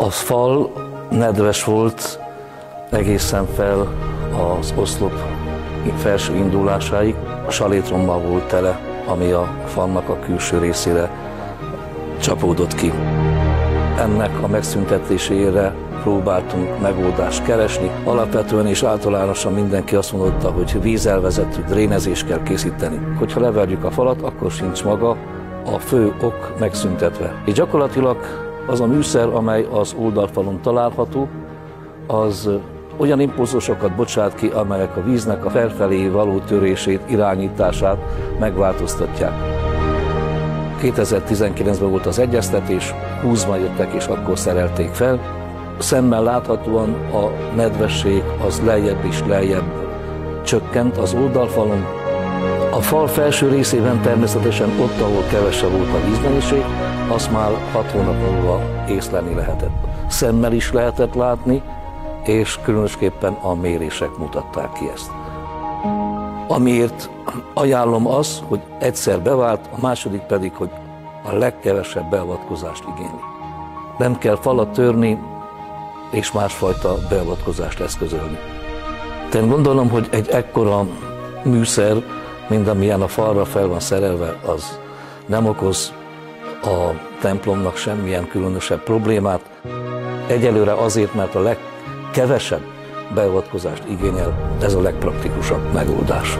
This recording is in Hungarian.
A fal nedves volt egészen fel az oszlop felső indulásáig, salétrommal volt tele, ami a falnak a külső részére csapódott ki. Ennek a megszüntetésére próbáltunk megoldást keresni. Alapvetően és általánosan mindenki azt mondotta, hogy vízelvezető drénezést kell készíteni. Hogyha leverjük a falat, akkor sincs maga a fő ok megszüntetve. És gyakorlatilag az a műszer, amely az oldalfalon található, az olyan impulzusokat bocsát ki, amelyek a víznek a felfelé való törését, irányítását megváltoztatják. 2019-ben volt az egyeztetés, 20-ban jöttek és akkor szerelték fel. Szemmel láthatóan a nedvesség az lejjebb és lejjebb csökkent az oldalfalon. A fal felső részében természetesen ott, ahol kevesebb volt a vízmennyiség, azt már 6 hónap múlva észlelni lehetett. Szemmel is lehetett látni, és különösképpen a mérések mutatták ki ezt. Amiért ajánlom az, hogy egyszer bevált, a második pedig, hogy a legkevesebb beavatkozást igényli. Nem kell falat törni, és másfajta beavatkozást eszközölni. Én gondolom, hogy egy ekkora műszer, mint amilyen a falra fel van szerelve, az nem okoz a templomnak semmilyen különösebb problémát. Egyelőre azért, mert a legkevesebb beavatkozást igényel, ez a legpraktikusabb megoldás.